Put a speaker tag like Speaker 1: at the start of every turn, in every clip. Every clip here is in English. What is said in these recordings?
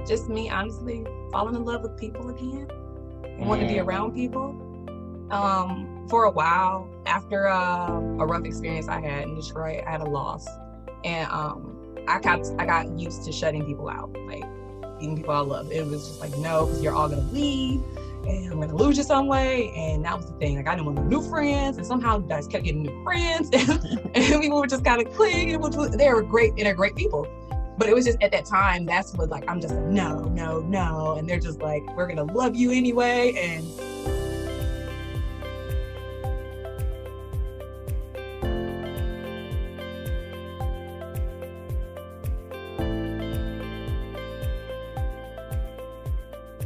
Speaker 1: just me, honestly, falling in love with people again and wanting to be around people. For a while, after a rough experience I had in Detroit, I had a loss, and I got used to shutting people out, like even people I love. It was just like, no, because you're all gonna leave, and I'm gonna lose you some way. And that was the thing. Like, I didn't want new friends, and somehow you guys kept getting new friends, and people were just kind of click. They were great, and they're great people. But it was just at that time, that's what, like, I'm just like, no. And they're just like, we're going to love you anyway. And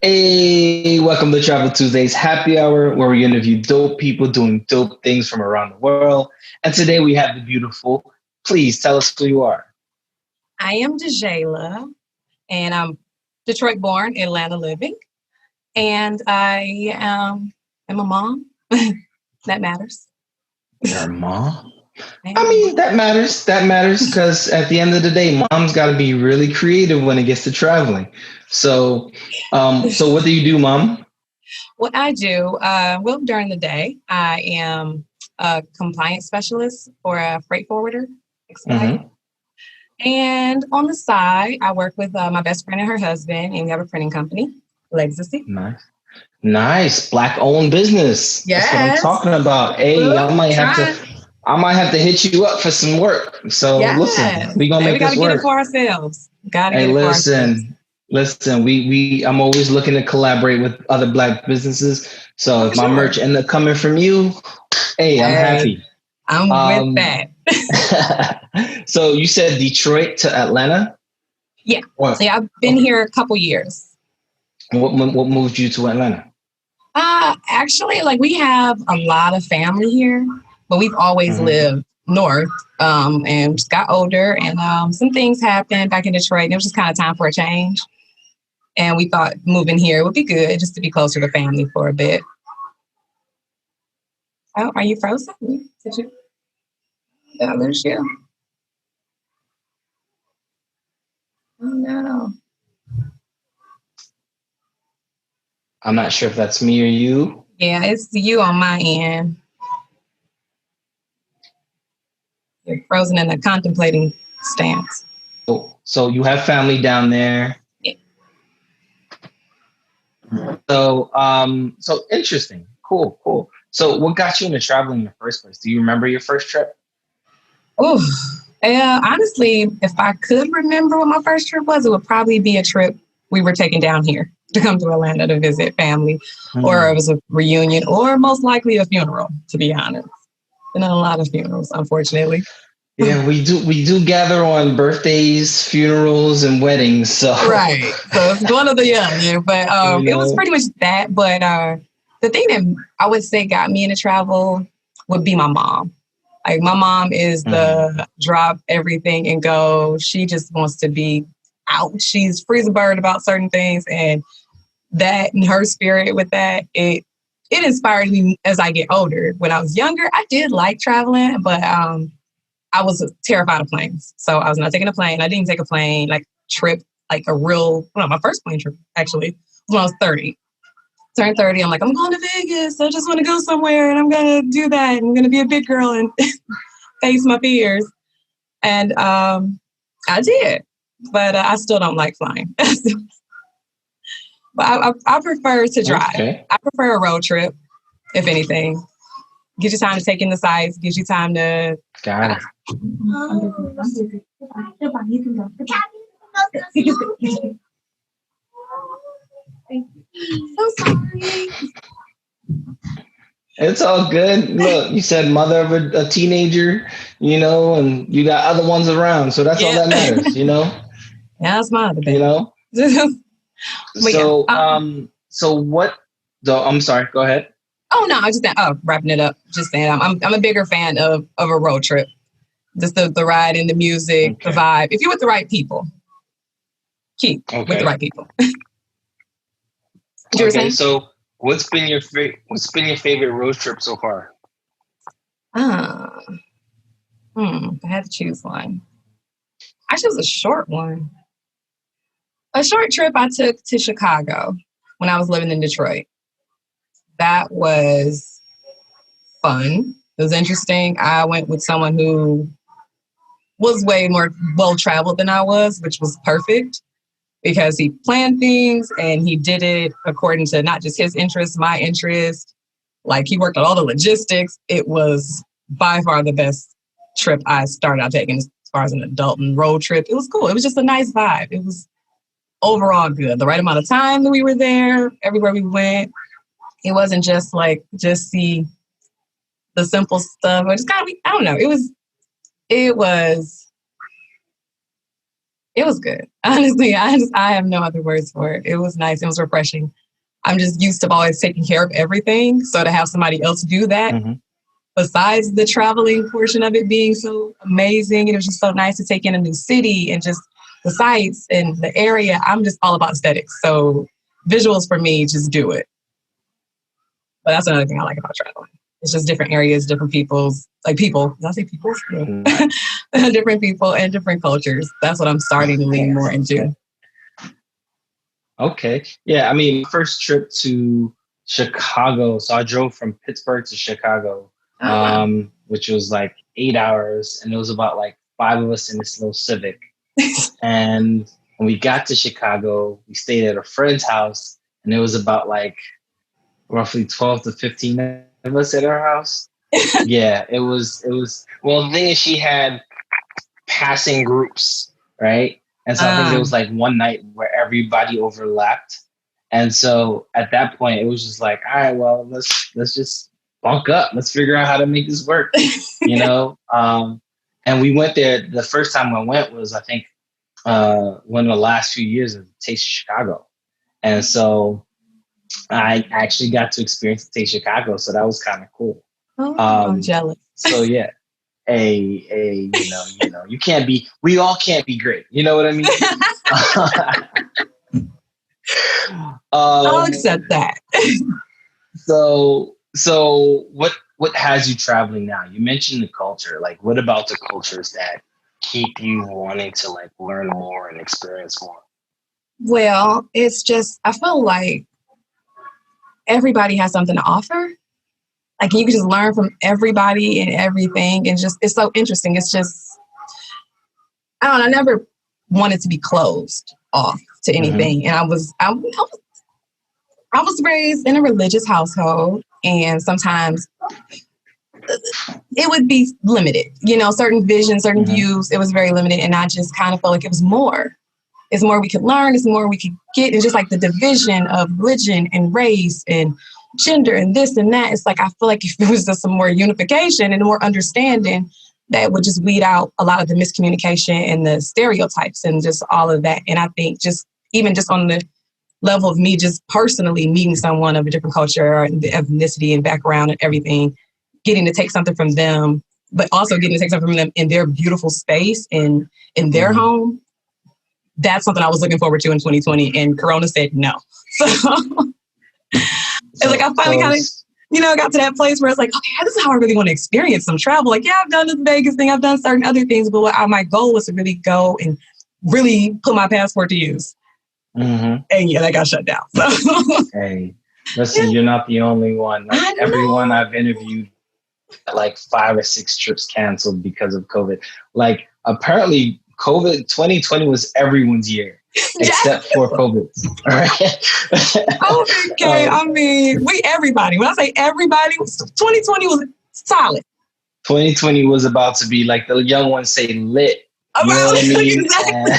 Speaker 2: hey, welcome to Travel Tuesdays Happy Hour, where we interview dope people doing dope things from around the world. And today we have the beautiful. Please tell us who you are.
Speaker 1: I am DJhaila, and I'm Detroit born, Atlanta living. And I am a mom. That matters.
Speaker 2: You're a mom? I mean, that matters. That matters because at the end of the day, mom's got to be really creative when it gets to traveling. So what do you do, Mom?
Speaker 1: What I do, during the day, I am a compliance specialist for a freight forwarder. Mm-hmm. And on the side, I work with my best friend and her husband, and we have a printing company, Legacy.
Speaker 2: Nice. Black-owned business.
Speaker 1: Yes.
Speaker 2: That's what I'm talking about. Hey, I might have to hit you up for some work. So listen, we're gonna make this work. We gotta get it for ourselves. Listen. I'm always looking to collaborate with other Black businesses. So if my merch end up coming from you, hey, I'm happy.
Speaker 1: I'm with that.
Speaker 2: So you said Detroit to Atlanta?
Speaker 1: Yeah. So I've been here a couple years.
Speaker 2: What moved you to Atlanta?
Speaker 1: Actually, like, we have a lot of family here, but we've always lived north, and just got older, and some things happened back in Detroit, and it was just kind of time for a change. And we thought moving here would be good, just to be closer to family for a bit. Oh, are you frozen? Did I lose you? Oh, no.
Speaker 2: I'm not sure if that's me or you.
Speaker 1: Yeah, it's you on my end. You're frozen in a contemplating stance.
Speaker 2: So you have family down there.
Speaker 1: Yeah.
Speaker 2: So interesting. Cool. So what got you into traveling in the first place? Do you remember your first trip?
Speaker 1: Oh, honestly, if I could remember what my first trip was, it would probably be a trip we were taking down here to come to Atlanta to visit family, or it was a reunion, or most likely a funeral, to be honest. Been in a lot of funerals, unfortunately.
Speaker 2: Yeah, we do gather on birthdays, funerals, and weddings. So
Speaker 1: right. So it's one of the other, but it was pretty much that. But the thing that I would say got me into travel would be my mom. Like, my mom is the drop everything and go. She just wants to be out. She's free as a bird about certain things, and that and her spirit with that, it inspired me as I get older. When I was younger, I did like traveling, but I was terrified of planes. So I was not taking a plane. I didn't take a plane, like, trip, like my first plane trip, actually, was when I was 30. Turned 30, I'm like, I'm going to Vegas. I just want to go somewhere, and I'm going to do that. I'm going to be a big girl and face my fears. And I did, but I still don't like flying. But I prefer to drive. Okay. I prefer a road trip, if anything. Gives you time to take in the sights. Gives you time to.
Speaker 2: Got it.
Speaker 1: You can go. So sorry.
Speaker 2: It's all good. Look, you said mother of a teenager, and you got other ones around. So that's all that matters,
Speaker 1: Yeah, that's my other baby.
Speaker 2: So what? So I'm sorry. Go ahead.
Speaker 1: Oh no, I just wrapping it up. Just saying, I'm a bigger fan of a road trip. Just the ride and the music, the vibe. If you're with the right people, with the right people.
Speaker 2: Okay, so what's been your favorite road trip so far?
Speaker 1: I had to choose one. Actually, it was a short one. A short trip I took to Chicago when I was living in Detroit. That was fun. It was interesting. I went with someone who was way more well-traveled than I was, which was perfect because he planned things and he did it according to not just his interests, my interest. Like he worked on all the logistics. It was by far the best trip I started out taking as far as an adult and road trip. It was cool. It was just a nice vibe. It was overall good. The right amount of time that we were there, everywhere we went. It wasn't just like, just see the simple stuff. Or just kind of, I don't know. It was good. Honestly, I have no other words for it. It was nice. It was refreshing. I'm just used to always taking care of everything. So to have somebody else do that, besides the traveling portion of it being so amazing, it was just so nice to take in a new city and just the sights and the area. I'm just all about aesthetics. So visuals for me, just do it. But that's another thing I like about traveling. It's just different areas, different peoples, like people. Did I say people? Yeah. Different people and different cultures. That's what I'm starting to lean more into.
Speaker 2: Okay. Yeah. I mean, first trip to Chicago. So I drove from Pittsburgh to Chicago, which was like 8 hours. And it was about like 5 of us in this little Civic. And when we got to Chicago, we stayed at a friend's house. And it was about like roughly 12 to 15 of us at our house. Yeah, it was. Well, the thing is, she had passing groups, right? And so I think there was like one night where everybody overlapped. And so at that point, it was just like, all right, well, let's just bunk up. Let's figure out how to make this work, you know? And we went there. The first time I went was, I think, one of the last few years of Taste of Chicago. And so I actually got to experience Taste of Chicago. So that was kind of cool.
Speaker 1: I'm jealous.
Speaker 2: So yeah. You know, we all can't be great. You know what I mean?
Speaker 1: I'll accept that.
Speaker 2: So what has you traveling now? You mentioned the culture. Like, what about the cultures that keep you wanting to like learn more and experience more?
Speaker 1: Well, it's just, I feel like everybody has something to offer. Like you can just learn from everybody and everything, and just it's so interesting. It's just I never wanted to be closed off to anything, and I was raised in a religious household, and sometimes it would be limited. You know, certain visions, certain views. It was very limited, and I just kind of felt like it was more. It's more we could learn. It's more we could get, and just like the division of religion and race and gender and this and that. It's like, I feel like if there was just some more unification and more understanding, that would just weed out a lot of the miscommunication and the stereotypes and just all of that. And I think just even just on the level of me just personally meeting someone of a different culture and the ethnicity and background and everything, getting to take something from them, but also getting to take something from them in their beautiful space and in their home. That's something I was looking forward to in 2020, and Corona said no. So it's like I finally kind of, got to that place where it's like, okay, this is how I really want to experience some travel. Like, yeah, I've done this Vegas thing, I've done certain other things, but my goal was to really go and really put my passport to use. And yeah, that got shut down. So.
Speaker 2: Hey, listen, you're not the only one. Like everyone I've interviewed, like 5 or 6 trips canceled because of COVID. Like apparently COVID 2020 was everyone's year. Except for COVID. All right.
Speaker 1: Okay. I mean, everybody. When I say everybody, 2020 was solid.
Speaker 2: 2020 was about to be, like the young ones say, lit. You know what I mean?
Speaker 1: Exactly.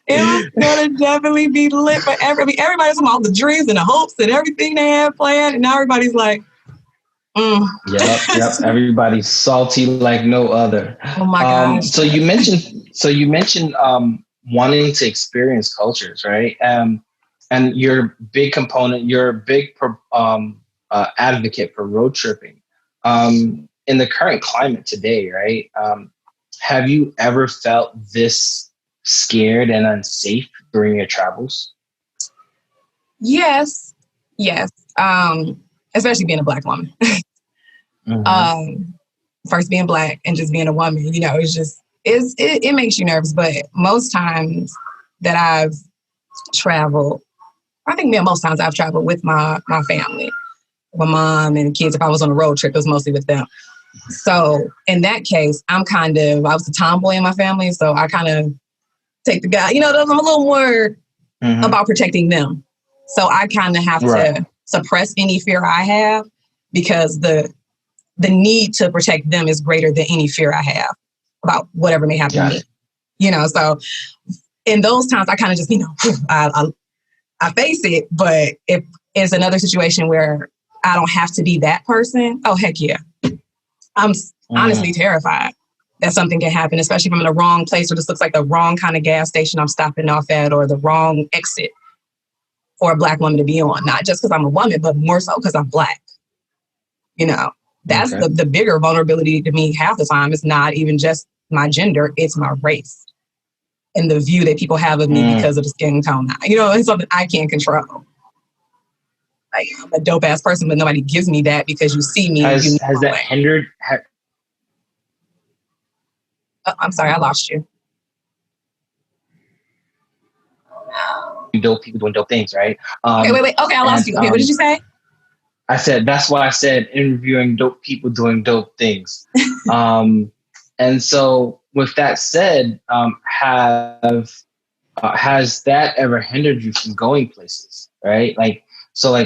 Speaker 1: It was going to definitely be lit for everybody. Everybody's talking about the dreams and the hopes and everything they had planned. And now everybody's like,
Speaker 2: Yep. Everybody's salty like no other.
Speaker 1: Oh my gosh.
Speaker 2: So you mentioned wanting to experience cultures, right? And you're a big component, you're a big advocate for road tripping. In the current climate today, right? Have you ever felt this scared and unsafe during your travels?
Speaker 1: Yes. Especially being a Black woman. First being Black and just being a woman, it's just, it makes you nervous, but most times that I've traveled, I think most times I've traveled with my family, my mom and kids. If I was on a road trip, it was mostly with them. So in that case, I was a tomboy in my family. So I kind of take the guy, I'm a little more about protecting them. So I kind of have to suppress any fear I have because the need to protect them is greater than any fear I have about whatever may happen to me. So in those times, I kind of just, I face it. But if it's another situation where I don't have to be that person, oh, heck yeah. I'm honestly terrified that something can happen, especially if I'm in the wrong place or this looks like the wrong kind of gas station I'm stopping off at or the wrong exit for a Black woman to be on. Not just because I'm a woman, but more so because I'm Black. That's the bigger vulnerability to me half the time. It's not even just my gender, it's my race and the view that people have of me because of the skin tone. It's something I can't control. Like, I'm a dope ass person, but nobody gives me that because you see me.
Speaker 2: Has that hindered?
Speaker 1: I'm sorry, I lost you.
Speaker 2: Dope people doing dope things, right?
Speaker 1: Okay, wait. Okay, I lost you. Okay, what did you say?
Speaker 2: I said, that's why I said interviewing dope people doing dope things. And so with that said, has that ever hindered you from going places, right? Like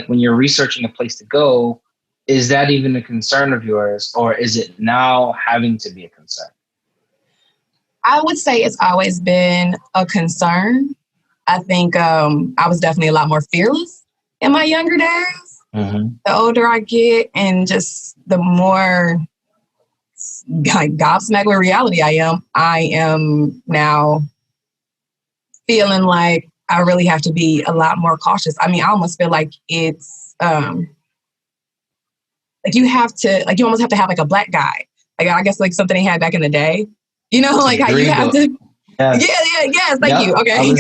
Speaker 2: when you're researching a place to go, is that even a concern of yours, or is it now having to be a concern?
Speaker 1: I would say it's always been a concern. I think I was definitely a lot more fearless in my younger days. The older I get and just the more gobsmacked with reality I am now feeling like I really have to be a lot more cautious. I mean, I almost feel like it's like you almost have to have like a Black guy. Like, I guess like something they had back in the day. Like how you have to. Yes. Thank you. Okay.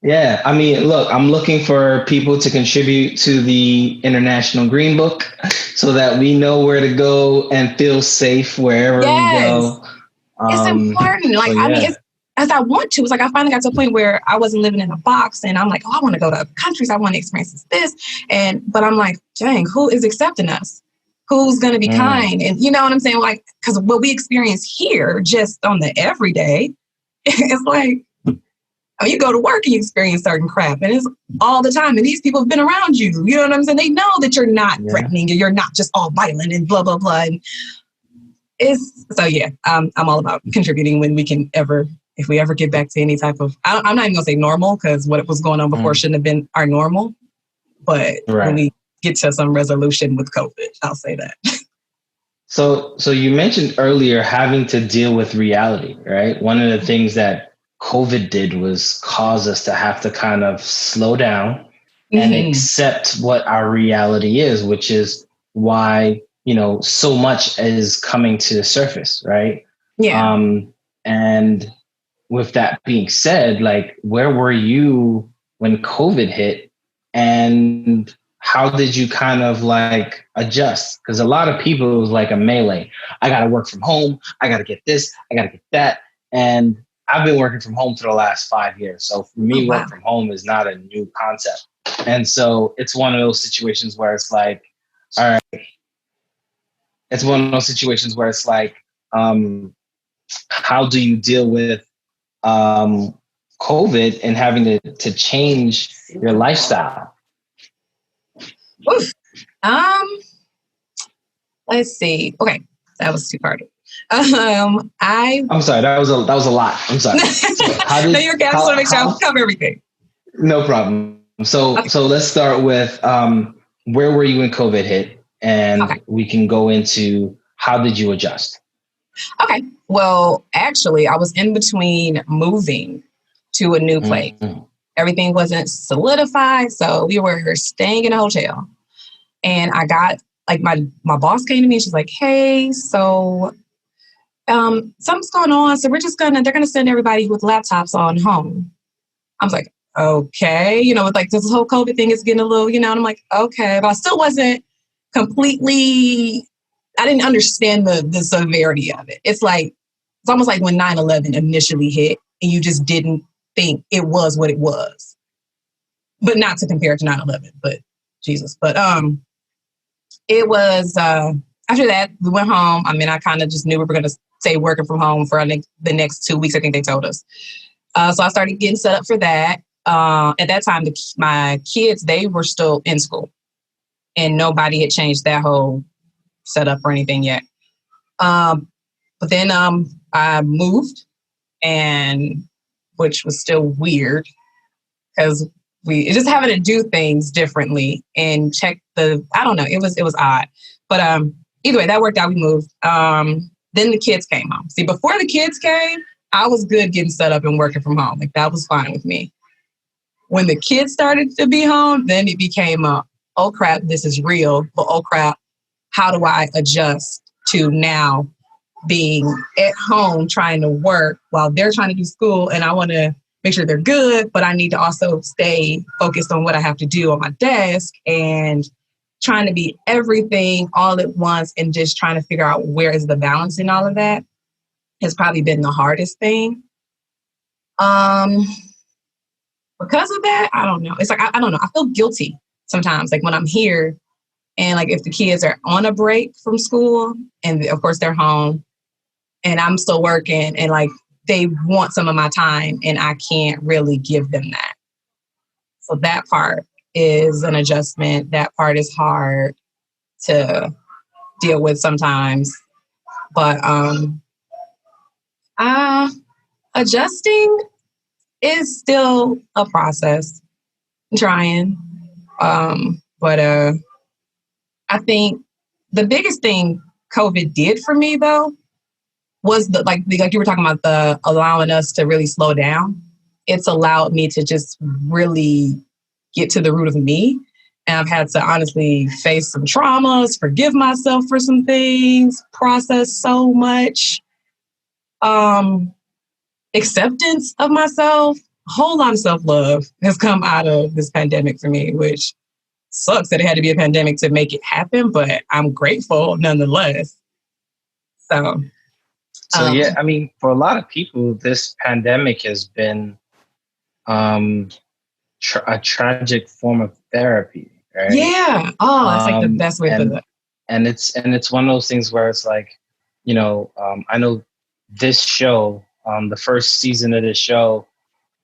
Speaker 2: Yeah. I mean, look, I'm looking for people to contribute to the International Green Book so that we know where to go and feel safe wherever we go.
Speaker 1: It's important. Like, I mean, it's as I want to. It's like I finally got to a point where I wasn't living in a box and I'm like, I want to go to countries. I want to experience this. But I'm like, dang, who is accepting us? Who's going to be kind? And you know what I'm saying? Like, because what we experience here just on the everyday, it's like, you go to work and you experience certain crap and it's all the time. And these people have been around you. You know what I'm saying? They know that you're not threatening and you're not just all violent and blah, blah, blah. And I'm all about contributing when we can if we ever get back to any type of, I'm not even going to say normal because what was going on before shouldn't have been our normal. But when we get to some resolution with COVID, I'll say that.
Speaker 2: So you mentioned earlier having to deal with reality, right? One of the things that COVID did was cause us to have to kind of slow down and accept what our reality is, which is why, so much is coming to the surface, right?
Speaker 1: Yeah.
Speaker 2: And with that being said, like, where were you when COVID hit and how did you kind of like adjust? Because a lot of people, it was like a melee. I got to work from home. I got to get this. I got to get that. And I've been working from home for the last 5 years. So for me, work from home is not a new concept. And so it's one of those situations where it's like, all right, it's one of those situations where it's like, how do you deal with COVID and having to change your lifestyle?
Speaker 1: Oof. Let's see. Okay, that was two-parted. I'm
Speaker 2: sorry, that was a lot. I'm sorry.
Speaker 1: No, you're okay. I just want to make sure I cover everything.
Speaker 2: No problem. So let's start with where were you when COVID hit, and we can go into how did you adjust? Okay.
Speaker 1: Well, actually, I was in between moving to a new place. Everything wasn't solidified, so we were staying in a hotel. And I got like my boss came to me and she's like, "Hey, so something's going on. So they're gonna send everybody with laptops on home." I was like, okay, with like this whole COVID thing is getting a little, and I'm like, okay, but I still wasn't completely, I didn't understand the severity of it. It's almost like when 9/11 initially hit and you just didn't think it was what it was. But not to compare it to 9/11, but Jesus. But it was after that, we went home. I mean, I kind of just knew we were going to stay working from home for the next 2 weeks, I think they told us. So I started getting set up for that. At that time, my kids, they were still in school and nobody had changed that whole setup or anything yet. But then I moved, and which was still weird because we just having to do things differently and check I don't know, it was odd. But either way, that worked out. We moved. Then the kids came home. See, before the kids came, I was good getting set up and working from home. Like, that was fine with me. When the kids started to be home, then it became oh crap, this is real. But oh crap, how do I adjust to now being at home trying to work while they're trying to do school, and I want to make sure they're good, but I need to also stay focused on what I have to do on my desk, and trying to be everything all at once and just trying to figure out where is the balance in all of that has probably been the hardest thing. Because of that, I don't know. It's like, I don't know. I feel guilty sometimes, like when I'm here and like if the kids are on a break from school and of course they're home and I'm still working and like they want some of my time and I can't really give them that. So that part is an adjustment. That part is hard to deal with sometimes. But adjusting is still a process. I'm trying. But I think the biggest thing COVID did for me though was like you were talking about, the allowing us to really slow down. It's allowed me to just really get to the root of me. And I've had to honestly face some traumas, forgive myself for some things, process so much, acceptance of myself. A whole lot of self-love has come out of this pandemic for me, which sucks that it had to be a pandemic to make it happen, but I'm grateful nonetheless. So
Speaker 2: yeah, I mean, for a lot of people, this pandemic has been a tragic form of therapy, right?
Speaker 1: Yeah. Oh, that's like the best way to put it.
Speaker 2: And it's one of those things where it's like, I know this show, the first season of this show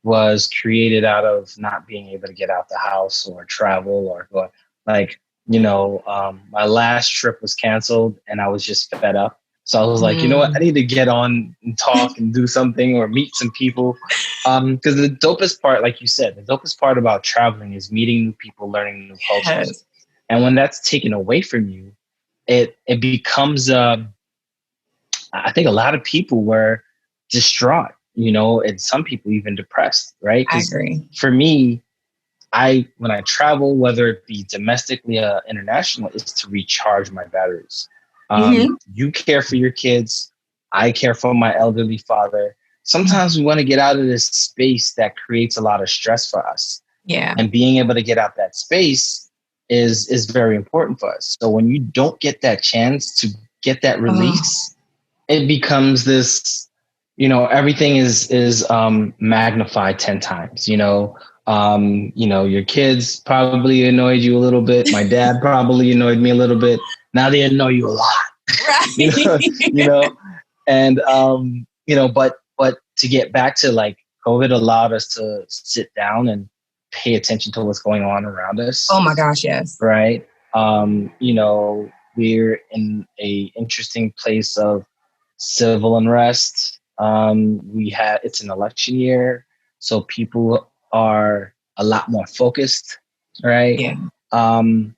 Speaker 2: was created out of not being able to get out the house or travel or go, like, my last trip was canceled and I was just fed up. So I was like, you know what? I need to get on and talk and do something or meet some people. Because the dopest part, like you said, the dopest part about traveling is meeting new people, learning new cultures. Yes. And when that's taken away from you, it becomes, I think a lot of people were distraught, and some people even depressed, right?
Speaker 1: I agree.
Speaker 2: For me, when I travel, whether it be domestically or international, is to recharge my batteries. You care for your kids. I care for my elderly father. Sometimes we want to get out of this space that creates a lot of stress for us.
Speaker 1: Yeah.
Speaker 2: And being able to get out that space is very important for us. So when you don't get that chance to get that release, it becomes this, everything is magnified 10 times, your kids probably annoyed you a little bit. My dad probably annoyed me a little bit. Now they annoy you a lot,
Speaker 1: right?
Speaker 2: And, but to get back to like COVID allowed us to sit down and pay attention to what's going on around us.
Speaker 1: Oh my gosh. Yes.
Speaker 2: Right. We're in a interesting place of civil unrest. It's an election year, so people are a lot more focused, right?
Speaker 1: Yeah.
Speaker 2: And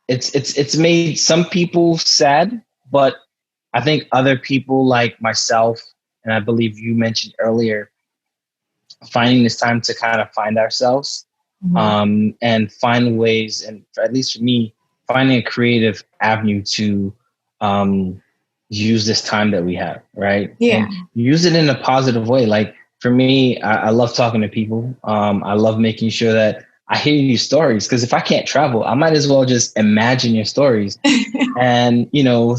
Speaker 2: it's made some people sad, but I think other people like myself, and I believe you mentioned earlier, finding this time to kind of find ourselves, and find ways, and at least for me, finding a creative avenue to use this time that we have, right?
Speaker 1: Yeah.
Speaker 2: And use it in a positive way. Like for me, I love talking to people. I love making sure that I hear your stories, because if I can't travel, I might as well just imagine your stories. And,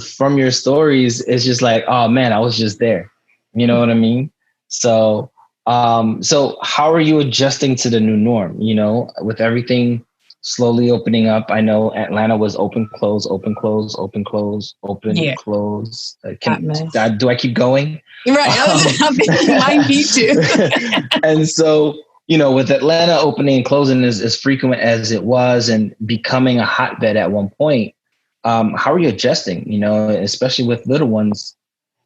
Speaker 2: from your stories, it's just like, oh man, I was just there. You know what I mean? So, so how are you adjusting to the new norm? You know, with everything slowly opening up. I know Atlanta was open, close, open, close, open, close, open,
Speaker 1: Yeah,
Speaker 2: close.
Speaker 1: hot mess.
Speaker 2: Do I keep going?
Speaker 1: Right. I think you might need to.
Speaker 2: And so, you know, with Atlanta opening and closing as frequent as it was and becoming a hotbed at one point, how are you adjusting? You know, especially with little ones,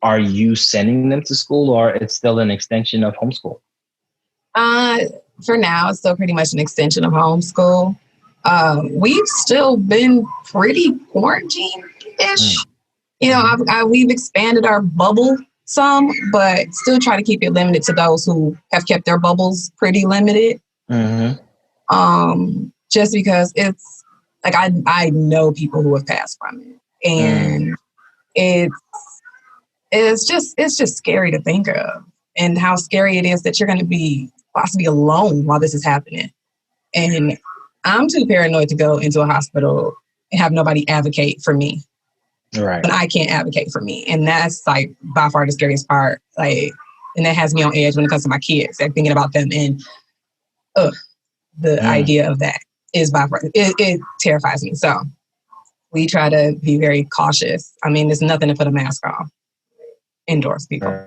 Speaker 2: are you sending them to school or it's still an extension of homeschool?
Speaker 1: Uh, for now, it's still pretty much an extension of homeschool. We've still been pretty quarantine-ish. You know, we've expanded our bubble some, but still try to keep it limited to those who have kept their bubbles pretty limited.
Speaker 2: Mm-hmm.
Speaker 1: Just because it's like I know people who have passed from it, and it's just scary to think of, and how scary it is that you're going to be possibly alone while this is happening. And I'm too paranoid to go into a hospital and have nobody advocate for me.
Speaker 2: Right.
Speaker 1: But I can't advocate for me. And that's like by far the scariest part. Like, and that has me on edge when it comes to my kids, like thinking about them. And the idea of that is by far, it terrifies me. So we try to be very cautious. I mean, there's nothing to put a mask on indoors, people.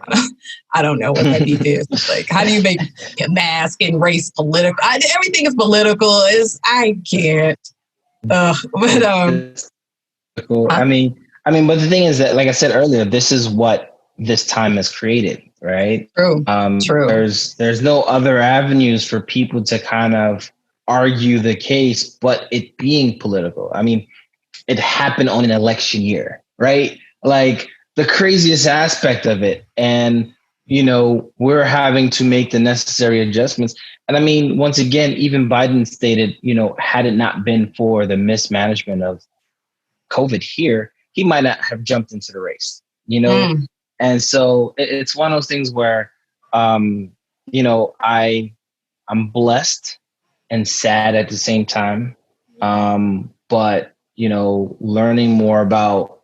Speaker 1: I don't know what that beef is. Like, how do you make a mask and race political? Everything is political. I can't. But
Speaker 2: cool. I mean, but the thing is that, like I said earlier, this is what this time has created, right?
Speaker 1: True. True.
Speaker 2: There's no other avenues for people to kind of argue the case, but it being political. I mean, it happened on an election year, right? Like the craziest aspect of it. And, you know, we're having to make the necessary adjustments. And I mean, once again, even Biden stated, you know, had it not been for the mismanagement of COVID here, he might not have jumped into the race, you know? And so it's one of those things where, you know, I'm blessed and sad at the same time. But, you know, learning more about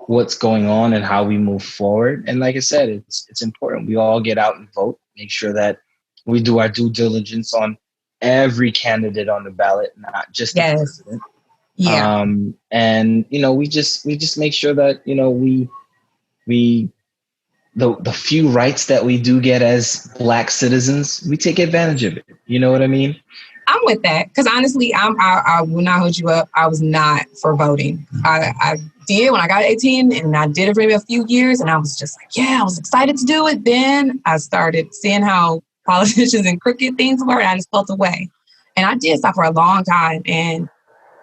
Speaker 2: what's going on and how we move forward. And like I said, it's important. We all get out and vote, make sure that we do our due diligence on every candidate on the ballot, not just the president.
Speaker 1: Yeah.
Speaker 2: And you know, we just make sure that, you know, the few rights that we do get as Black citizens, we take advantage of it. You know what I mean?
Speaker 1: I'm with that, because honestly, I will not hold you up. I was not for voting. I did when I got 18, and I did it for maybe a few years, and I was just like, yeah, I was excited to do it. Then I started seeing how politicians and crooked things were, and I just felt away. And I did stop for a long time. And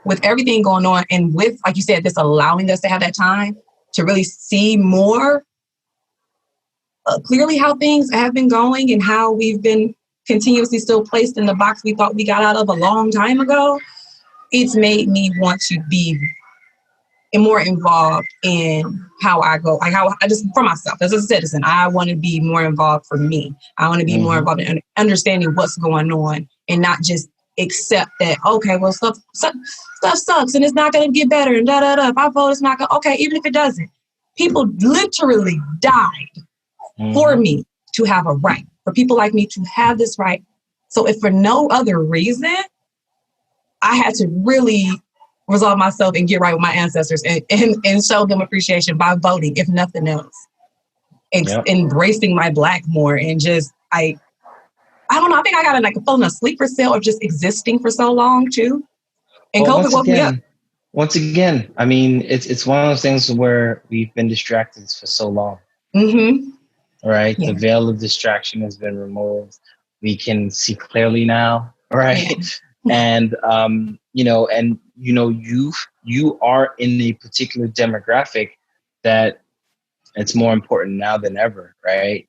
Speaker 1: with everything going on, and with, like you said, this allowing us to have that time to really see more clearly how things have been going and how we've been continuously still placed in the box we thought we got out of a long time ago, it's made me want to be more involved in how I go, like how I just, for myself as a citizen, I want to be more involved for me. I want to be more involved in understanding what's going on and not just accept that, okay, well, stuff sucks and it's not going to get better and da da da. If I vote, it's not going to, okay, even if it doesn't. People literally died for me to have a right, for people like me to have this right. So if for no other reason, I had to really resolve myself and get right with my ancestors and show them appreciation by voting, if nothing else. Embracing my Black more and just, I don't know, I think I got like a feeling a sleeper cell of just existing for so long too. And well, COVID woke me up.
Speaker 2: Once again, I mean, it's one of those things where we've been distracted for so long. Right? Yeah. The veil of distraction has been removed. We can see clearly now, right? Yeah. And you are in a particular demographic that it's more important now than ever, right?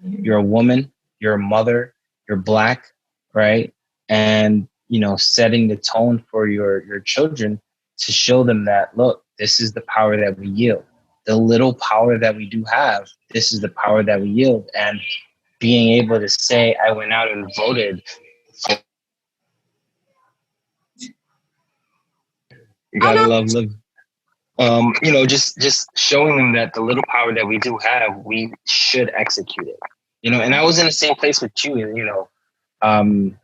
Speaker 2: You're a woman, you're a mother, you're Black, right? And setting the tone for your children to show them that, look, this is the power that we yield. The little power that we do have, this is the power that we yield. And being able to say, I went out and voted. You gotta love living. just showing them that the little power that we do have, we should execute it. And I was in the same place with you, um,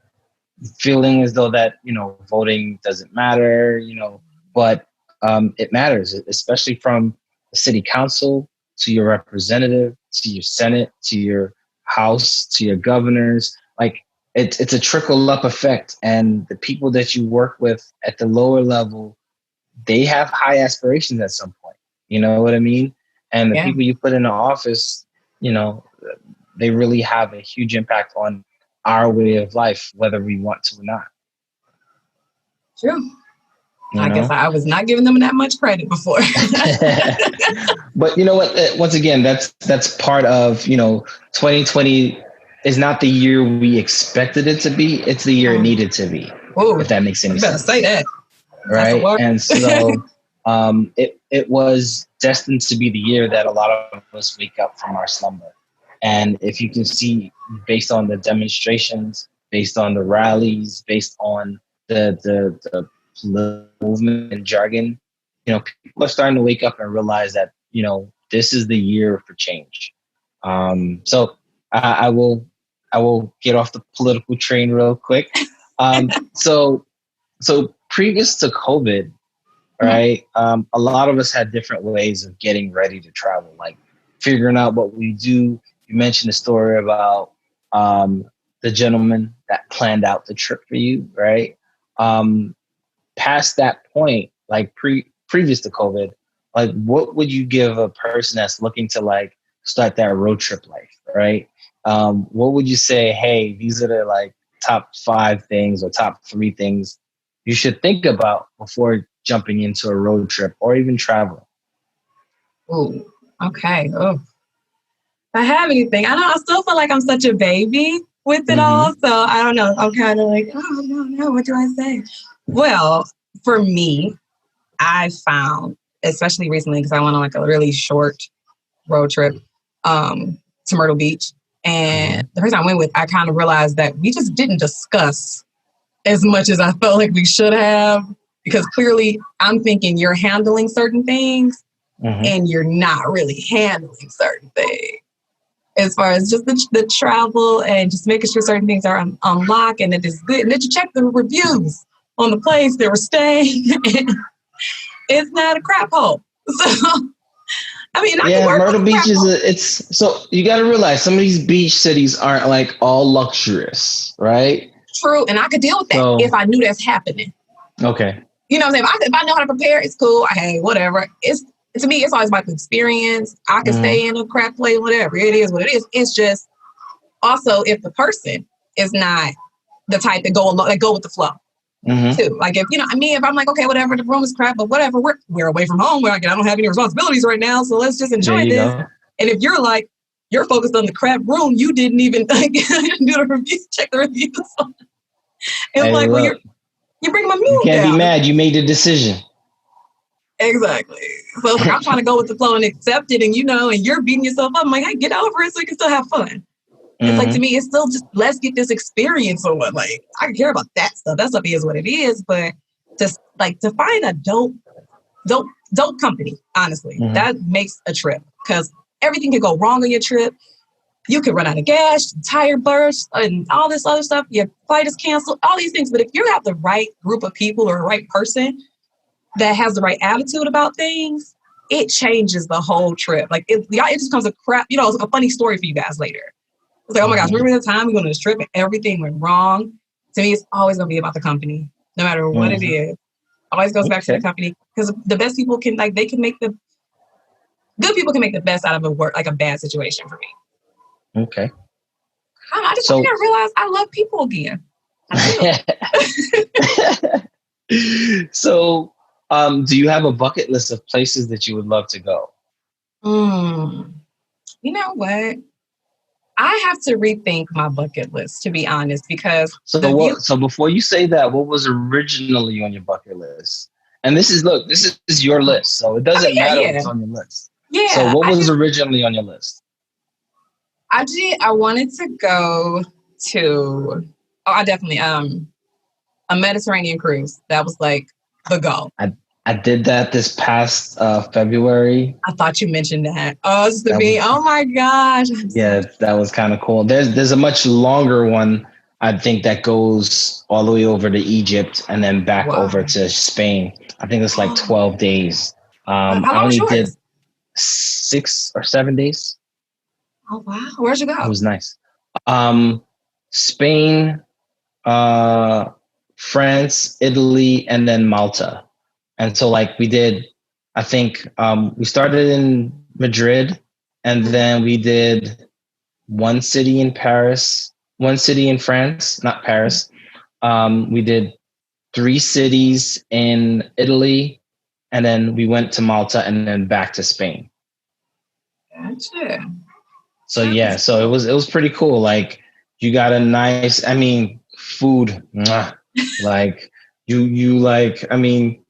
Speaker 2: feeling as though that, voting doesn't matter, but it matters, especially from the city council to your representative, to your Senate, to your House, to your governors. Like it's a trickle up effect. And the people that you work with at the lower level, they have high aspirations at some point. You know what I mean? And the people you put in the office, they really have a huge impact on our way of life, whether we want to or not.
Speaker 1: True. I guess I was not giving them that much credit before.
Speaker 2: But you know what? Once again, that's part of, 2020 is not the year we expected it to be. It's the year it needed to be.
Speaker 1: Ooh,
Speaker 2: if that makes any sense.
Speaker 1: Say that.
Speaker 2: Right. And so it was destined to be the year that a lot of us wake up from our slumber. And if you can see, based on the demonstrations, based on the rallies, based on the movement and jargon, people are starting to wake up and realize that, this is the year for change. So I will get off the political train real quick. So previous to COVID, right, a lot of us had different ways of getting ready to travel, like figuring out what we do. You mentioned the story about the gentleman that planned out the trip for you, right? Past that point, like previous to COVID, like what would you give a person that's looking to like start that road trip life, right? What would you say, hey, these are the like top 5 things or top 3 things you should think about before jumping into a road trip or even traveling?
Speaker 1: Oh, okay. Oh, if I have anything, I still feel like I'm such a baby with it all. So I don't know. I'm kind of like, oh, I don't know. What do I say? Well, for me, I found, especially recently, because I went on like a really short road trip to Myrtle Beach. And the person I went with, I kind of realized that we just didn't discuss as much as I felt like we should have, because clearly I'm thinking you're handling certain things and you're not really handling certain things. As far as just the travel and just making sure certain things are on lock and it is good. And then you check the reviews on the place they were staying. It's not a crap hole. So, I mean,
Speaker 2: Myrtle Beach is so you got to realize some of these beach cities aren't like all luxurious, right?
Speaker 1: True. And I could deal with that if I knew that's happening.
Speaker 2: Okay.
Speaker 1: You know what I'm saying? If I know how to prepare, it's cool. Hey, whatever. To me, it's always about the experience. I can stay in a crap place, whatever. It is what it is. It's just also if the person is not the type that go with the flow. Too. Like if I'm like, okay, whatever, the room is crap, but whatever, we're away from home. I don't have any responsibilities right now, so let's just enjoy this. Go. And if you're like, you're focused on the crap room, you didn't even do the review, check the reviews. It's like, well, you're bringing my mood down.
Speaker 2: You can't be mad. You made the decision.
Speaker 1: Exactly. So it's like, I'm trying to go with the flow and accept it, and and you're beating yourself up. I'm like, hey, get over it so you can still have fun. It's like, to me, it's still just, let's get this experience on. Like, I can care about that stuff. That stuff is what it is. But just like to find a dope company, honestly, that makes a trip, because everything can go wrong on your trip. You could run out of gas, tire burst, and all this other stuff. Your flight is canceled, all these things. But if you have the right group of people or the right person that has the right attitude about things, it changes the whole trip. Like it just becomes it's a funny story for you guys later. It's like, oh my gosh, remember the time we went on this trip and everything went wrong? To me, it's always going to be about the company, no matter what it is. Always goes back to the company, because the best people good people can make the best out of a bad situation for me.
Speaker 2: Okay.
Speaker 1: I just realized I love people again.
Speaker 2: So, do you have a bucket list of places that you would love to go?
Speaker 1: You know what? I have to rethink my bucket list, to be honest, because
Speaker 2: so before you say that, what was originally on your bucket list? And this is your list, so it doesn't matter what's on your list.
Speaker 1: Yeah.
Speaker 2: So what was originally on your list?
Speaker 1: I wanted to go to I definitely a Mediterranean cruise. That was like the goal.
Speaker 2: I did that this past February.
Speaker 1: I thought you mentioned that. Oh, it's to me. Oh my gosh.
Speaker 2: Yeah, that was kind of cool. There's a much longer one, I think, that goes all the way over to Egypt and then back over to Spain. I think it's like 12 days.
Speaker 1: How
Speaker 2: I
Speaker 1: long was
Speaker 2: only did
Speaker 1: yours?
Speaker 2: 6 or 7 days.
Speaker 1: Oh wow. Where'd you go?
Speaker 2: It was nice. Spain, France, Italy, and then Malta. And so like we did, I think we started in Madrid, and then we did one city in Paris, one city in France, not Paris. We did 3 cities in Italy, and then we went to Malta and then back to Spain.
Speaker 1: Gotcha.
Speaker 2: So yeah, so it was pretty cool. Like you got a nice, I mean, food, like you like, I mean,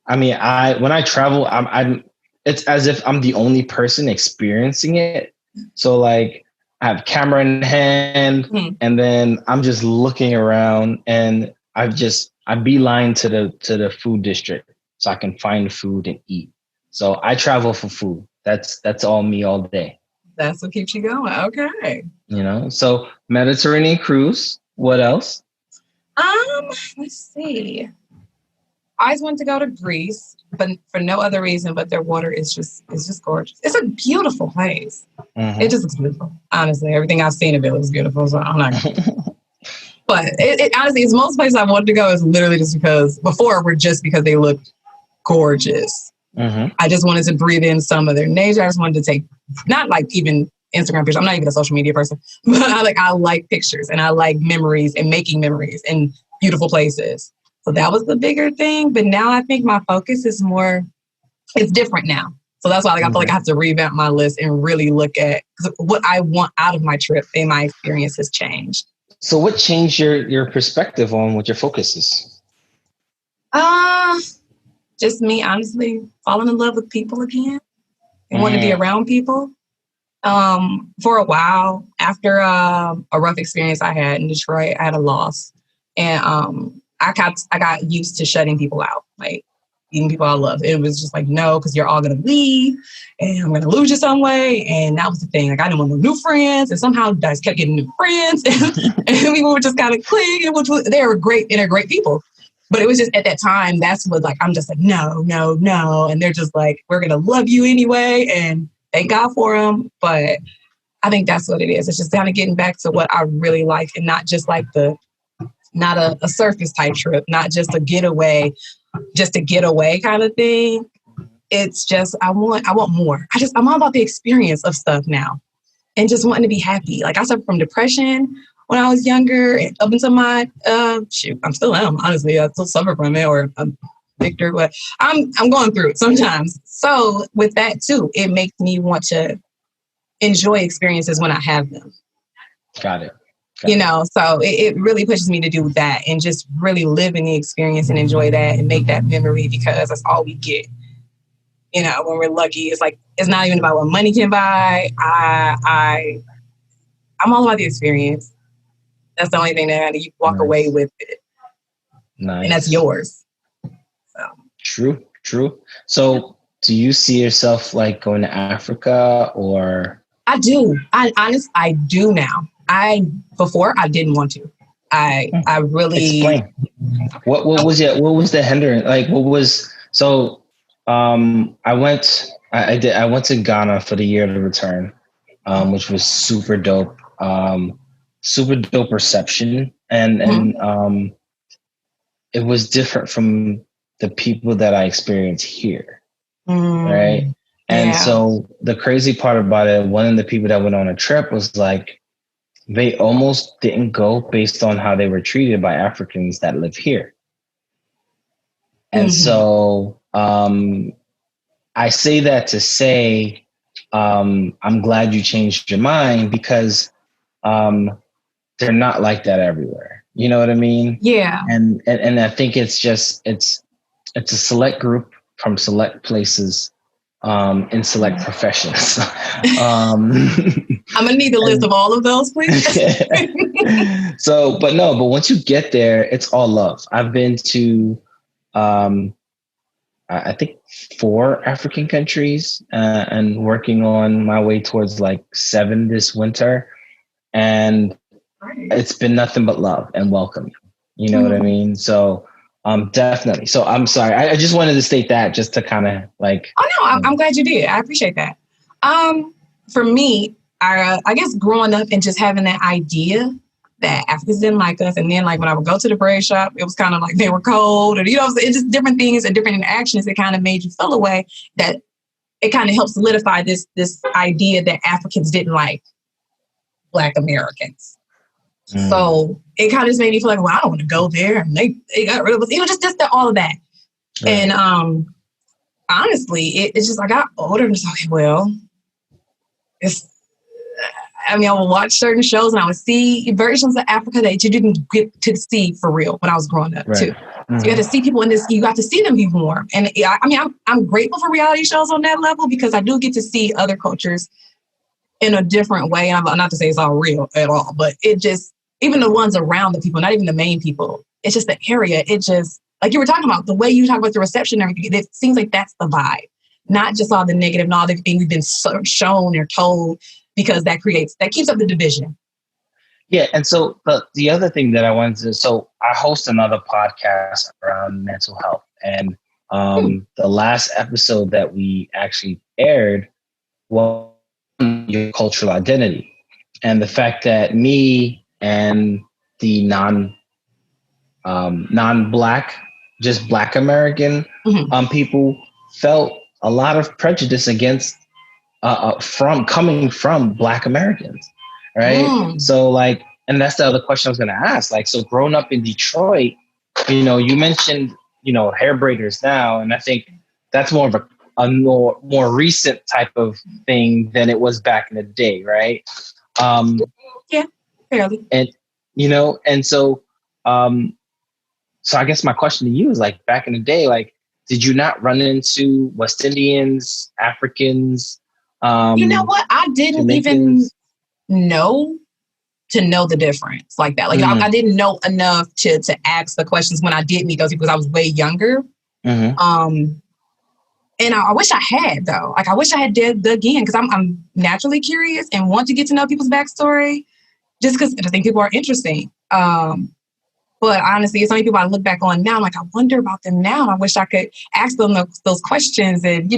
Speaker 2: when I travel, I'm it's as if I'm the only person experiencing it. So like I have camera in hand, and then I'm just looking around, and I beeline to the food district so I can find food and eat. So I travel for food. That's all me all day.
Speaker 1: That's what keeps you going. Okay.
Speaker 2: So Mediterranean cruise. What else?
Speaker 1: Let's see. I always wanted to go to Greece, but for no other reason but their water is just gorgeous. It's a beautiful place. Mm-hmm. It just looks beautiful. Honestly, everything I've seen of it looks beautiful. So I'm not gonna but it honestly, it's most places I wanted to go is literally just because they looked gorgeous. Mm-hmm. I just wanted to breathe in some of their nature. I just wanted to take, not like even Instagram pictures. I'm not even a social media person, but I like pictures and I like memories and making memories in beautiful places. So that was the bigger thing. But now I think my focus is it's different now. So that's why I feel like I have to revamp my list and really look at what I want out of my trip, and my experience has changed.
Speaker 2: So what changed your perspective on what your focus is?
Speaker 1: Just me, honestly, falling in love with people again and wanting to be around people. For a while, after a rough experience I had in Detroit, I had a loss, and I got used to shutting people out, like even people I love. It was just like, no, because you're all gonna leave, and I'm gonna lose you some way. And that was the thing. Like I didn't want no new friends, and somehow I just kept getting new friends, and people were just kind of clicking, they were great and they're great people. But it was just at that time, that's what I'm just like, no. And they're just like, we're going to love you anyway. And thank God for them. But I think that's what it is. It's just kind of getting back to what I really like, and not just like not a surface type trip, not just a getaway, just a getaway kind of thing. It's just, I want more. I'm all about the experience of stuff now and just wanting to be happy. Like I suffered from depression when I was younger, up until my, I'm still am, honestly. I still suffer from it, or I'm Victor, but I'm going through it sometimes. So with that too, it makes me want to enjoy experiences when I have them.
Speaker 2: Got it.
Speaker 1: So it really pushes me to do that and just really live in the experience and enjoy that and make that memory, because that's all we get. When we're lucky, it's like, it's not even about what money can buy. I'm all about the experience. That's the only thing that you walk away with it. Nice. And that's yours. So.
Speaker 2: True. So do you see yourself like going to Africa, or?
Speaker 1: I do. I do now. Before I didn't want to. I really.
Speaker 2: Explain. What was the hindrance? Like what was, so I went to Ghana for the year of the return, which was super dope. Super dope reception, and it was different from the people that I experienced here, right? And so the crazy part about it, one of the people that went on a trip was like, they almost didn't go based on how they were treated by Africans that live here. And so I say that to say, I'm glad you changed your mind, because they're not like that everywhere. You know what I mean?
Speaker 1: Yeah.
Speaker 2: And I think it's a select group from select places, in select professions.
Speaker 1: I'm gonna need the list of all of those, please.
Speaker 2: So, but once you get there, it's all love. I've been to I think 4 African countries, and working on my way towards like 7 this winter. And it's been nothing but love and welcome. You know what I mean? So definitely. So I'm sorry. I just wanted to state that just to kind of like.
Speaker 1: Oh no, I'm glad you did. I appreciate that. For me, I guess growing up and just having that idea that Africans didn't like us, and then like when I would go to the braid shop, it was kind of like they were cold, or it's just different things and different interactions that kind of made you feel a way that it kind of helped solidify this idea that Africans didn't like Black Americans. So it kind of just made me feel like, well, I don't want to go there, and they got rid of us, just all of that. Right. And honestly, it's just I got older and just okay, well, I will watch certain shows and I would see versions of Africa that you didn't get to see for real when I was growing up too. So you got to see people in this, you got to see them be warm. And I'm grateful for reality shows on that level because I do get to see other cultures in a different way. I'm not to say it's all real at all, but it just, even the ones around the people, not even the main people, it's just the area. It just, like you were talking about, the way you talk about the reception and everything, it seems like that's the vibe. Not just all the negative and all the things we've been shown or told, because that keeps up the division.
Speaker 2: Yeah. And so the other thing that I wanted to, so I host another podcast around mental health. And the last episode that we actually aired was your cultural identity. And the fact that me and the non-Black, just Black American people felt a lot of prejudice against coming from Black Americans, right? So like, and that's the other question I was going to ask. Like, so growing up in Detroit, you mentioned, hair braiders now, and I think that's more of a more recent type of thing than it was back in the day, right?
Speaker 1: Yeah, fairly.
Speaker 2: And and so I guess my question to you is like, back in the day, like, did you not run into West Indians, Africans?
Speaker 1: You know what? I didn't
Speaker 2: Jamaicans?
Speaker 1: even know the difference like that. Like I didn't know enough to ask the questions when I did meet those people because I was way younger. And I wish I had though. Like I wish I had dug in because I'm naturally curious and want to get to know people's backstory just because I think people are interesting. But honestly, it's only people I look back on now. I'm like, I wonder about them now. And I wish I could ask them those questions and,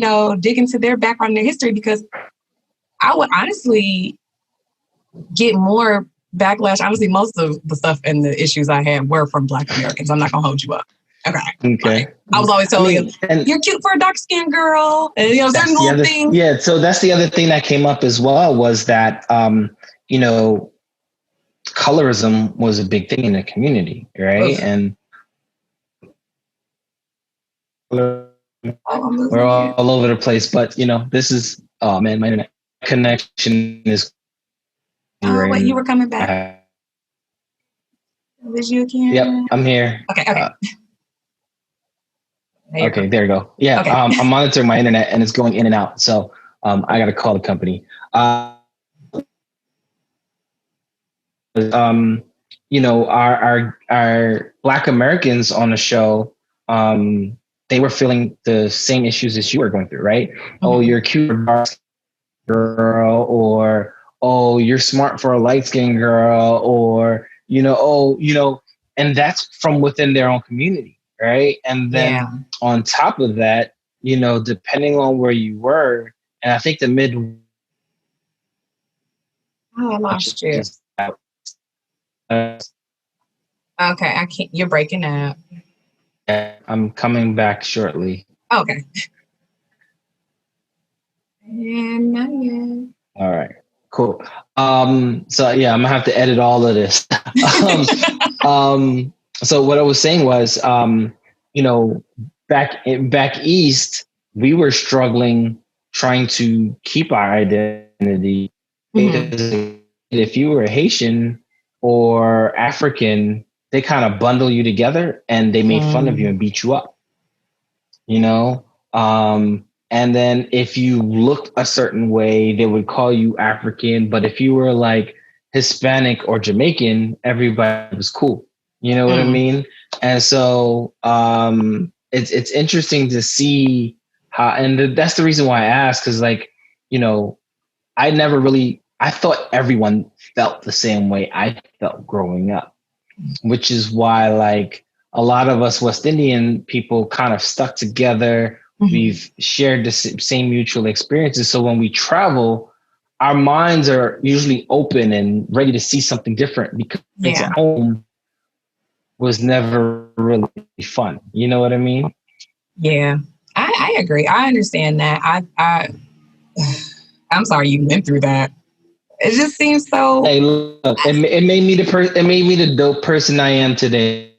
Speaker 1: dig into their background and their history because I would honestly get more backlash. Honestly, most of the stuff and the issues I had were from Black Americans. I'm not going to hold you up. Okay. I was always told you're cute for a dark-skinned girl. And, certain little things.
Speaker 2: Yeah, so that's the other thing that came up as well was that, colorism was a big thing in the community, right? And we're all over the place, but this is, oh man, my internet connection is.
Speaker 1: Oh, wait, you were coming back. Was you again?
Speaker 2: Yep, I'm here.
Speaker 1: Okay.
Speaker 2: Okay, there you go. Yeah, okay. I'm monitoring my internet and it's going in and out, so I got to call the company. Our Black Americans on the show, they were feeling the same issues as you were going through, right? Oh, you're a cute girl, or oh, you're smart for a light-skinned girl, or and that's from within their own community, right? And then on top of that, depending on where you were, and I think the mid.
Speaker 1: Oh, I lost you. Okay, I can't. You're breaking up.
Speaker 2: I'm coming back shortly.
Speaker 1: Okay. And not yet.
Speaker 2: All right. Cool. So yeah, I'm gonna have to edit all of this. So what I was saying was, back east, we were struggling trying to keep our identity. If you were Haitian or African, they kind of bundle you together and they made fun of you and beat you up, and then if you looked a certain way, they would call you African. But if you were like Hispanic or Jamaican, everybody was cool. You know what I mean? And so it's interesting to see how, and that's the reason why I asked, because like, you know, I thought everyone felt the same way I felt growing up, which is why like a lot of us West Indian people kind of stuck together. Mm-hmm. We've shared the same mutual experiences. So when we travel, our minds are usually open and ready to see something different, because home was never really fun. You know what I mean?
Speaker 1: Yeah, I agree. I understand that. I'm sorry you went through that. It just seems so.
Speaker 2: Hey, look, it made me the dope person I am today.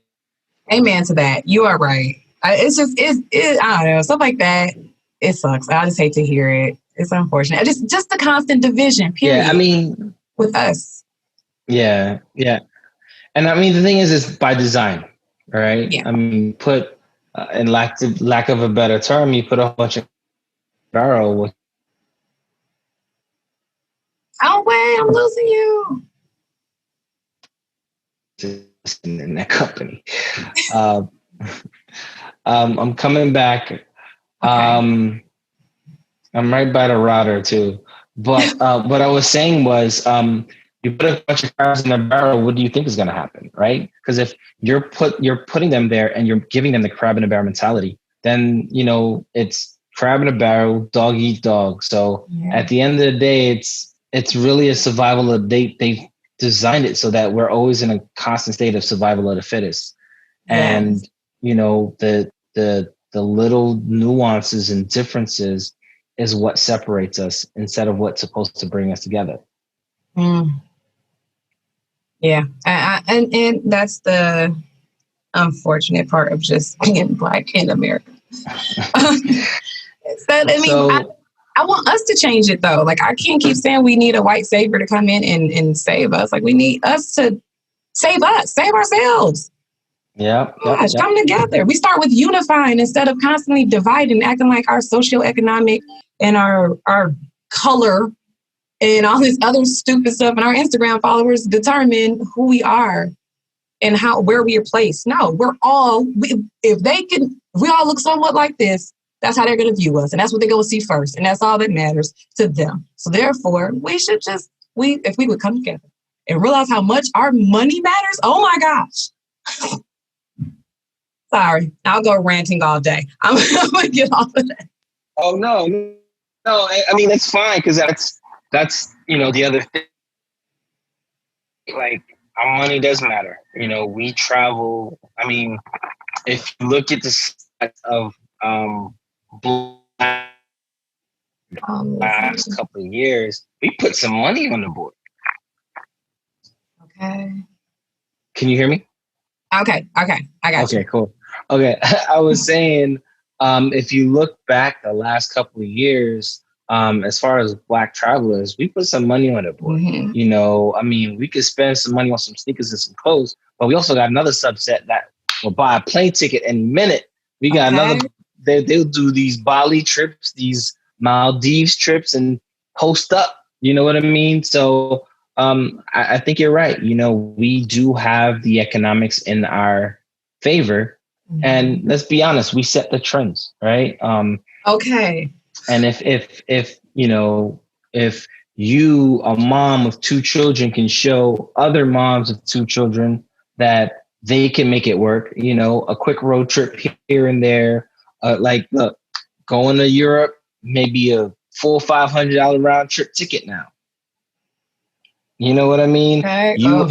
Speaker 1: Amen to that. You are right. It's just I don't know, stuff like that. It sucks. I just hate to hear it. It's unfortunate. Just the constant division. Period.
Speaker 2: Yeah, I mean,
Speaker 1: with us.
Speaker 2: Yeah, and I mean the thing is by design, right? Yeah. I mean, put in lack of a better term, you put a whole bunch of barrel with.
Speaker 1: Oh wait, I'm losing you.
Speaker 2: In that company, I'm coming back. Okay. I'm right by the router too, but what I was saying was, you put a bunch of crabs in a barrel, what do you think is going to happen, right? Because if you're putting them there and you're giving them the crab in a barrel mentality, then you know it's crab in a barrel, dog eat dog. So at the end of the day, it's really a survival of they designed it so that we're always in a constant state of survival of the fittest. And you know the little nuances and differences is what separates us instead of what's supposed to bring us together.
Speaker 1: Yeah, and that's the unfortunate part of just being Black in America. I want us to change it though. Like I can't keep saying we need a white savior to come in and save us. Like we need us to save ourselves. Gosh, come together. We start with unifying instead of constantly dividing, acting like our socioeconomic and our color and all this other stupid stuff and our Instagram followers determine who we are and where we are placed. No, we all look somewhat like this, that's how they're going to view us. And that's what they're going to see first. And that's all that matters to them. So therefore, we should if we would come together and realize how much our money matters. Oh my gosh. Sorry, I'll go ranting all day. I'm going to get off of that.
Speaker 2: Oh, no. I mean, it's fine because that's, you know, the other thing. Like, our money does matter. You know, we travel. I mean, if you look at the stats of last couple of years, we put some money on the board.
Speaker 1: Okay.
Speaker 2: Can you hear me?
Speaker 1: Okay. I got you.
Speaker 2: Okay, cool. Okay, I was saying, if you look back the last couple of years, as far as Black travelers, we put some money on the board. Mm-hmm. You know, I mean, we could spend some money on some sneakers and some clothes, but we also got another subset that will buy a plane ticket any minute. We got another. They'll do these Bali trips, these Maldives trips, and post up. You know what I mean? So I think you're right. You know, we do have the economics in our favor. Mm-hmm. And let's be honest, we set the trends, right?
Speaker 1: Okay.
Speaker 2: And if you know, if you, a mom of 2 children, can show other moms of 2 children that they can make it work, you know, a quick road trip here and there, like look, going to Europe, maybe a $400 or $500 round trip ticket now. You know what I mean? Okay. You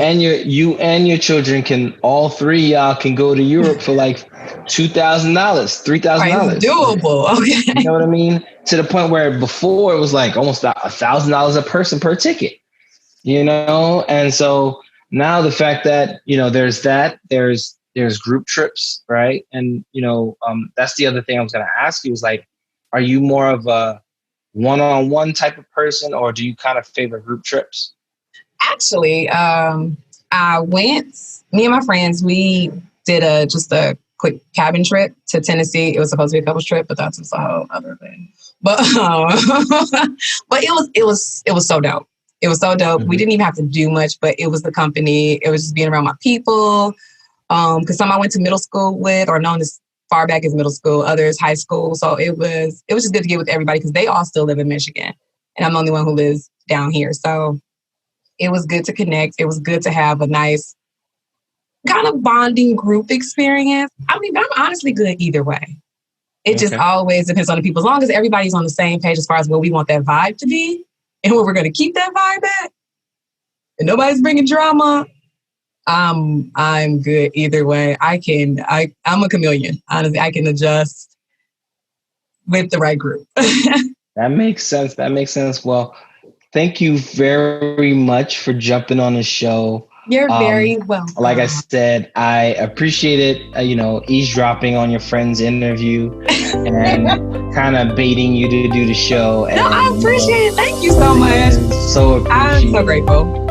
Speaker 2: and your children can, all 3 y'all can go to Europe for like $2,000, $3,000.
Speaker 1: It's doable. Okay.
Speaker 2: You know what I mean? To the point where before it was like almost $1,000 a person per ticket. You know, and so now the fact that, you know, there's group trips, right? And you know, that's the other thing I was going to ask you is like, are you more of a one-on-one type of person, or do you kind of favor group trips?
Speaker 1: Actually, I went, me and my friends, we did just a quick cabin trip to Tennessee. It was supposed to be a couples trip, but that's just a whole other thing. But it was so dope. It was so dope. Mm-hmm. We didn't even have to do much, but it was the company. It was just being around my people. Because some I went to middle school with or known as far back as middle school, others high school. So it was just good to get with everybody because they all still live in Michigan. And I'm the only one who lives down here. So it was good to connect. It was good to have a nice kind of bonding group experience. I mean, but I'm honestly good either way. It just always depends on the people. As long as everybody's on the same page as far as what we want that vibe to be and where we're going to keep that vibe at, and nobody's bringing drama, I'm good either way. I'm a chameleon. Honestly, I can adjust with the right group.
Speaker 2: That makes sense. Well, thank you very much for jumping on the show.
Speaker 1: You're very welcome.
Speaker 2: Like I said, I appreciate it, eavesdropping on your friend's interview and kind of baiting you to do the show.
Speaker 1: No, I appreciate it. Thank you so much.
Speaker 2: So appreciate
Speaker 1: I'm so grateful.